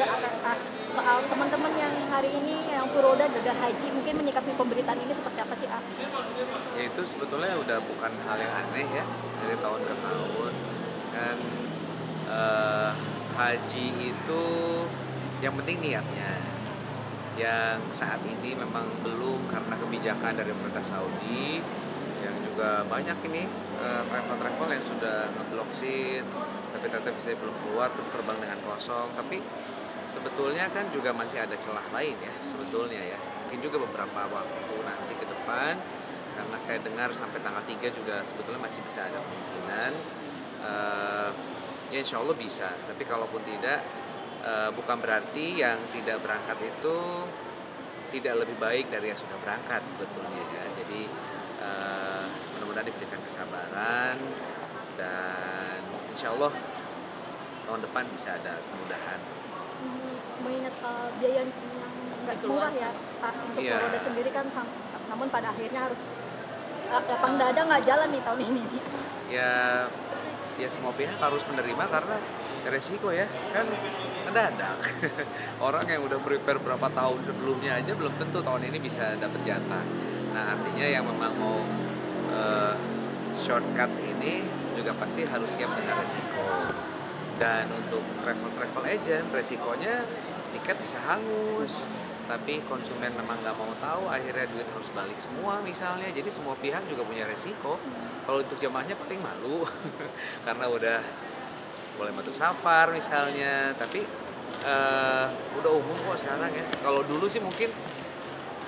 juga soal teman-teman yang hari ini yang furoda gagal haji, mungkin menyikapi pemberitaan ini seperti apa sih, Ah? Ya itu sebetulnya udah bukan hal yang aneh ya dari tahun ke tahun kan. Haji itu yang penting niatnya. Yang saat ini memang belum karena kebijakan dari pemerintah Saudi yang juga banyak ini travel-travel yang sudah ngeblok seat tapi ternyata visa belum keluar terus terbang dengan kosong. Tapi sebetulnya kan juga masih ada celah lain ya sebetulnya ya. Mungkin juga beberapa waktu nanti ke depan karena saya dengar sampai tanggal 3 juga sebetulnya masih bisa ada kemungkinan. Ya insya Allah bisa, tapi kalaupun tidak bukan berarti yang tidak berangkat itu tidak lebih baik dari yang sudah berangkat sebetulnya ya. Jadi mudah-mudahan diberikan kesabaran dan insya Allah tahun depan bisa ada kemudahan. Mengingat biaya yang nggak murah ya, Pak, untuk Iya. furoda sendiri kan, namun pada akhirnya harus lapang dada nggak jalan nih tahun ini. Ya semua pihak harus menerima karena resiko ya kan mendadak. Orang yang udah prepare berapa tahun sebelumnya aja belum tentu tahun ini bisa dapet jatah. Nah artinya yang memang mau shortcut ini juga pasti harus siap dengan resiko. Dan untuk travel agent resikonya tiket bisa hangus, tapi konsumen memang nggak mau tahu, akhirnya duit harus balik semua misalnya. Jadi semua pihak juga punya resiko. Kalau untuk jamaahnya paling malu karena udah boleh batu safar misalnya, tapi udah umum kok sekarang ya. Kalau dulu sih mungkin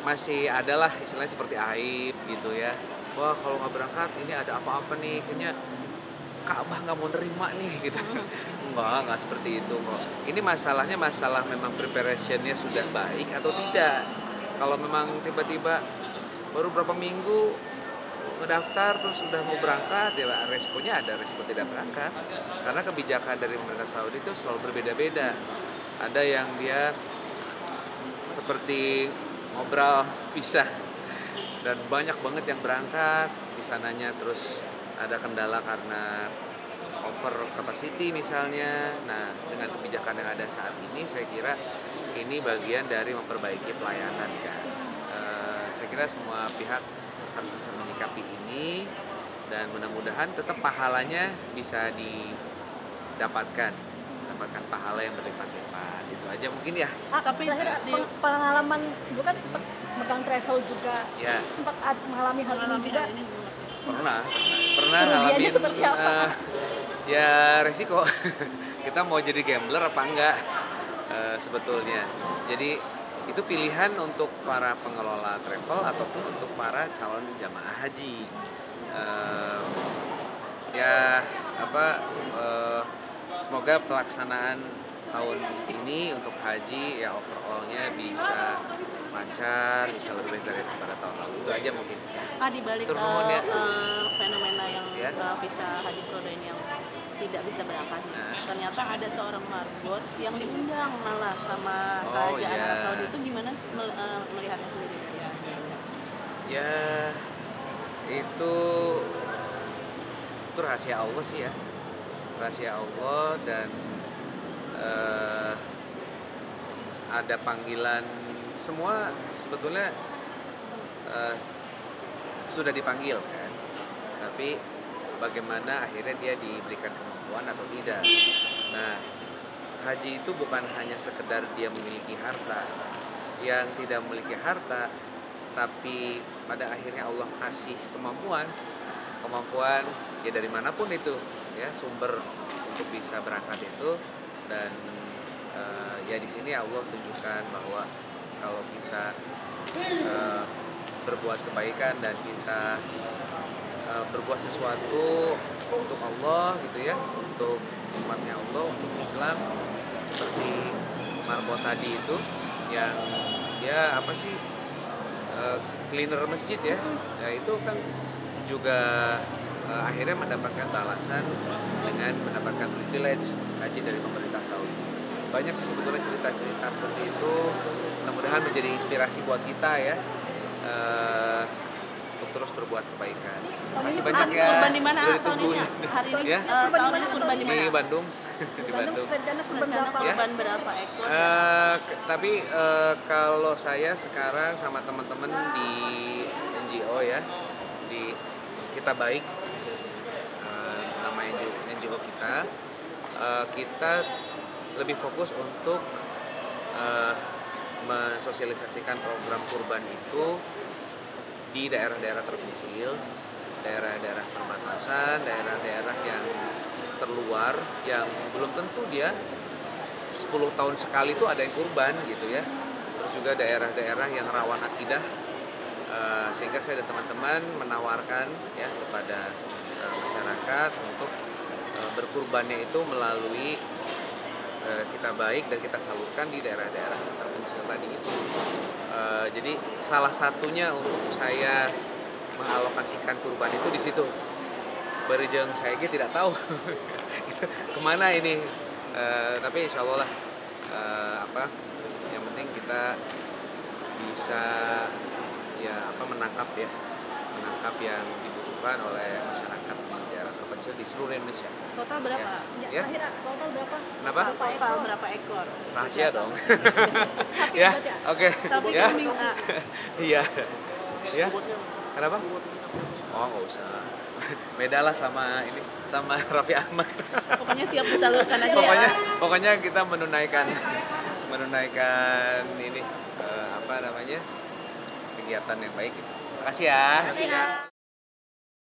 masih adalah istilahnya seperti aib gitu ya. Wah kalau nggak berangkat ini ada apa-apa nih, kayaknya Ka'bah nggak mau nerima nih gitu. Enggak seperti itu kok. Ini masalahnya masalah memang preparationnya sudah baik atau tidak. Kalau memang tiba-tiba baru berapa minggu ngedaftar terus sudah mau berangkat, ya resikonya ada resiko tidak berangkat. Karena kebijakan dari pemerintah Saudi itu selalu berbeda-beda. Ada yang dia seperti ngobrol visa dan banyak banget yang berangkat di sananya, terus ada kendala karena over capacity misalnya. Nah dengan kebijakan yang ada saat ini saya kira ini bagian dari memperbaiki pelayanan kan. Saya kira semua pihak harus bisa menyikapi ini dan mudah-mudahan tetap pahalanya bisa didapatkan pahala yang berlipat-lipat. Itu aja mungkin ya. Tapi pengalaman dulu kan sempat megang travel juga, Ya. sempat mengalami hal ini juga. Pernah Kerugiannya ngalamin seperti apa? ya resiko. Kita mau jadi gambler apa enggak sebetulnya. Jadi itu pilihan untuk para pengelola travel ataupun untuk para calon jamaah haji. Semoga pelaksanaan tahun ini untuk haji ya overallnya bisa lancar, bisa lebih baik daripada tahun lalu. Itu aja mungkin. Di balik Ya. fenomena yang Ya. visa haji furoda ini yang tidak bisa berangkat, ternyata ada seorang marbot yang diundang malah sama kerajaan Arab Saudi. Itu gimana melihatnya sendiri? Ya itu rahasia Allah sih ya, rahasia Allah. Dan ada panggilan, semua sebetulnya sudah dipanggil kan, tapi bagaimana akhirnya dia diberikan kemampuan atau tidak. Nah haji itu bukan hanya sekedar dia memiliki harta. Yang tidak memiliki harta tapi pada akhirnya Allah kasih kemampuan ya dari manapun itu ya sumber untuk bisa berangkat itu. Dan ya di sini Allah tunjukkan bahwa kalau kita berbuat kebaikan dan kita berbuat sesuatu untuk Allah gitu ya, untuk umatnya Allah, untuk Islam, seperti marbot tadi itu yang dia cleaner masjid ya, itu kan juga akhirnya mendapatkan balasan dengan mendapatkan privilege haji dari pemerintah Saudi. Banyak sih sebetulnya cerita-cerita seperti itu, mudah-mudahan menjadi inspirasi buat kita ya, untuk terus berbuat kebaikan. Masih banyak ya. Kurban di mana tahun ini? Hari ini Ya? tahun ini kurban di mana? Di Bandung. Di Bandung rencana kurban berapa? Ya. Kurban berapa ekor? Tapi kalau saya sekarang sama teman-teman di NGO ya, di Kita Baik, nama NGO kita, kita lebih fokus untuk mensosialisasikan program kurban itu di daerah-daerah terpencil, daerah-daerah perbatasan, daerah-daerah yang terluar, yang belum tentu dia 10 tahun sekali itu ada yang kurban gitu ya. Terus juga daerah-daerah yang rawan akidah, sehingga saya dan teman-teman menawarkan ya kepada masyarakat untuk berkurbannya itu melalui Kita Baik, dan kita salurkan di daerah-daerah terpencil tadi itu. Jadi salah satunya untuk saya mengalokasikan kurban itu di situ. Berjeng saya tidak tahu kemana ini, tapi insya Allah lah, yang penting kita bisa menangkap yang dibutuhkan oleh masyarakat di daerah terpencil di seluruh Indonesia. Total berapa? Ya. Terakhir total berapa? Kenapa? Total berapa ekor? Rahasia dong. Ya, oke. Tapi Ya. kambing Iya. Ya. Kenapa? Oh, nggak usah. Beda lah sama Raffi Ahmad. pokoknya siap disalurkan aja Pokoknya kita menunaikan ini kegiatan yang baik gitu. Makasih ya.